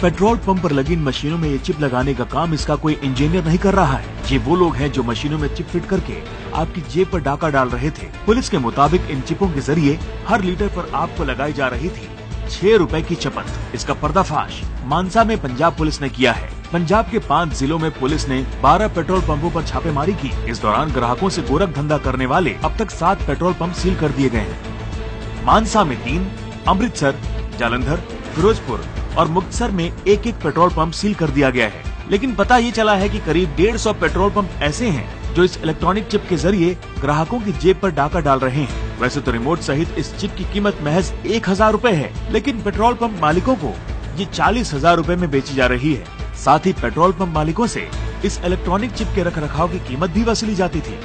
Petrol pump पर लगी इन मशीनों में ये चिप लगाने का काम इसका कोई इंजीनियर नहीं कर रहा है। ये वो लोग हैं जो मशीनों में चिप फिट करके आपकी जेब पर डाका डाल रहे थे। पुलिस के मुताबिक इन चिपों के जरिए हर लीटर पर आपको लगाई जा रही थी 6 रुपए की चपत। इसका पर्दाफाश मानसा में पंजाब पुलिस ने किया है। पंजाब के 5 जिलों में पुलिस ने 12 पेट्रोल पंपों पर छापेमारी की। इस दौरान ग्राहकों से गोरख धंधा करने वाले अब तक 7 पेट्रोल पंप सील कर दिए गए हैं। मानसा में 3, अमृतसर, जालंधर, फिरोजपुर और मुक्तसर में एक पेट्रोल पंप सील कर दिया गया है। लेकिन पता ये चला है कि करीब 150 पेट्रोल पंप ऐसे हैं जो इस इलेक्ट्रॉनिक चिप के जरिए ग्राहकों की जेब पर डाका डाल रहे हैं। वैसे तो रिमोट सहित इस चिप की कीमत महज 1000 रुपए है, लेकिन पेट्रोल पंप मालिकों को ये 40,000 रुपए में बेची जा रही है। साथ ही पेट्रोल पंप मालिकों से इस इलेक्ट्रॉनिक चिप के रखरखाव की कीमत भी वसूली जाती थी।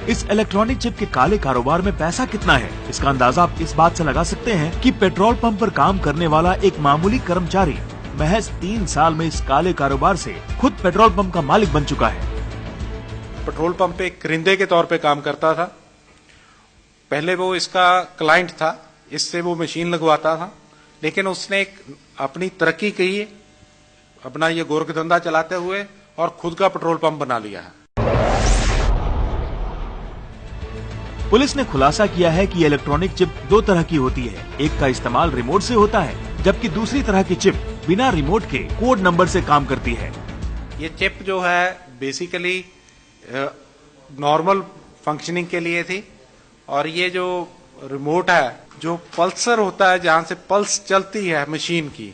इस इलेक्ट्रॉनिक चिप के काले कारोबार में पैसा कितना है, इसका अंदाजा आप इस बात से लगा सकते हैं कि पेट्रोल पंप पर काम करने वाला एक मामूली कर्मचारी महज 3 साल में इस काले कारोबार से खुद पेट्रोल पंप का मालिक बन चुका है। पेट्रोल पंप पे करिंदे के तौर पे काम करता था। पहले वो इसका क्लाइंट था, इससे वो मशीन लगवाता था, लेकिन उसने एक अपनी तरक्की की, अपना ये गोरख धंधा चलाते हुए और खुद का पेट्रोल पंप बना लिया है। पुलिस ने खुलासा किया है कि इलेक्ट्रॉनिक चिप 2 तरह की होती है। एक का इस्तेमाल रिमोट से होता है, जबकि दूसरी तरह की चिप बिना रिमोट के कोड नंबर से काम करती है। ये चिप जो है बेसिकली नॉर्मल फंक्शनिंग के लिए थी, और ये जो रिमोट है, जो पल्सर होता है जहां से पल्स चलती है मशीन की,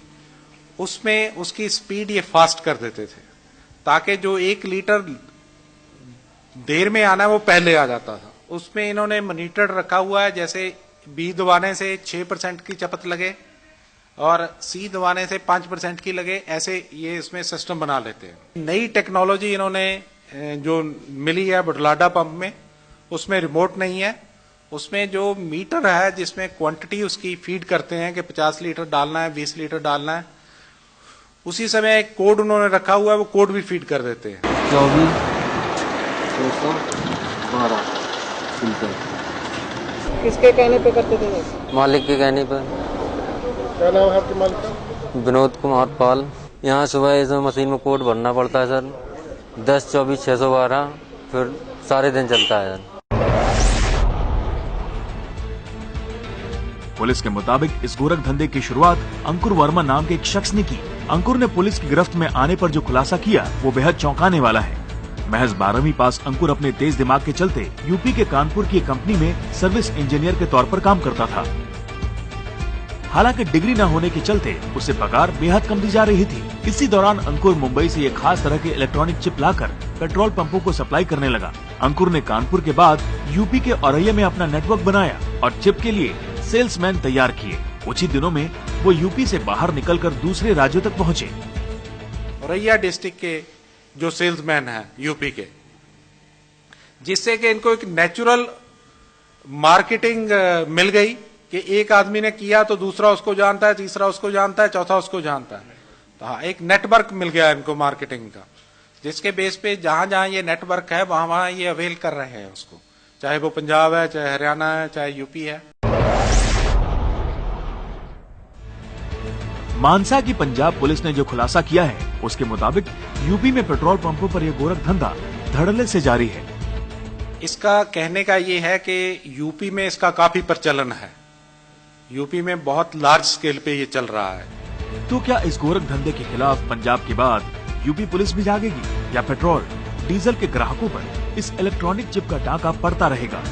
उसमें उसकी स्पीड ये फास्ट कर देते थे, ताकि जो 1 लीटर देर में आना है वो पहले आ जाता था। उसमें इन्होंने मॉनिटर रखा हुआ है, जैसे बी दबाने से 6% की चपत लगे और सी दबाने से 5% की लगे, ऐसे ये इसमें सिस्टम बना लेते हैं। नई टेक्नोलॉजी इन्होंने जो मिली है बुढलाडा पंप में, उसमें रिमोट नहीं है, उसमें जो मीटर है जिसमें क्वांटिटी उसकी फीड करते हैं कि 50 लीटर डालना है, 20 लीटर डालना है, उसी समय एक कोड उन्होंने रखा हुआ है, वो कोड भी फीड कर देते हैं। 24 612 किसके कहने पे करते थे? मालिक के कहने पर। क्या नाम है आपके मालिक का? विनोद कुमार पाल। यहाँ सुबह इस मशीन में कोड भरना पड़ता है सर, 10 24 612, फिर सारे दिन चलता है सर। पुलिस के मुताबिक इस गोरख धंधे की शुरुआत अंकुर वर्मा नाम के एक शख्स ने की। अंकुर ने पुलिस की गिरफ्त में आने पर जो खुलासा किया वो बेहद चौंकाने वाला है। महज 12वीं पास अंकुर अपने तेज दिमाग के चलते यूपी के कानपुर की एक कंपनी में सर्विस इंजीनियर के तौर पर काम करता था। हालांकि डिग्री न होने के चलते उसे पगार बेहद कम दी जा रही थी। इसी दौरान अंकुर मुंबई से एक खास तरह के इलेक्ट्रॉनिक चिप लाकर पेट्रोल पंपों को सप्लाई करने लगा। अंकुर ने कानपुर के बाद यूपी के औरैया में अपना नेटवर्क बनाया और चिप के लिए सेल्समैन तैयार किए। कुछ ही दिनों में वो यूपी से बाहर निकलकर दूसरे राज्यों तक पहुँचे। औरैया डिस्ट्रिक्ट के जो सेल्समैन है यूपी के, जिससे कि इनको एक नेचुरल मार्केटिंग मिल गई कि एक आदमी ने किया तो दूसरा उसको जानता है, तीसरा उसको जानता है, चौथा उसको जानता है। तो हाँ, एक नेटवर्क मिल गया इनको मार्केटिंग का, जिसके बेस पे जहां जहां ये नेटवर्क है वहां वहां ये अवेल कर रहे हैं उसको, चाहे वो पंजाब है, चाहे हरियाणा है, चाहे यूपी है। मानसा की पंजाब पुलिस ने जो खुलासा किया है उसके मुताबिक यूपी में पेट्रोल पंपों पर यह गोरख धंधा धड़ल्ले से जारी है। इसका कहने का ये है कि यूपी में इसका काफी प्रचलन है, यूपी में बहुत लार्ज स्केल पे ये चल रहा है। तो क्या इस गोरख धंधे के खिलाफ पंजाब के बाद यूपी पुलिस भी जागेगी या पेट्रोल डीजल के ग्राहकों पर इस इलेक्ट्रॉनिक चिप का टाका पड़ता रहेगा?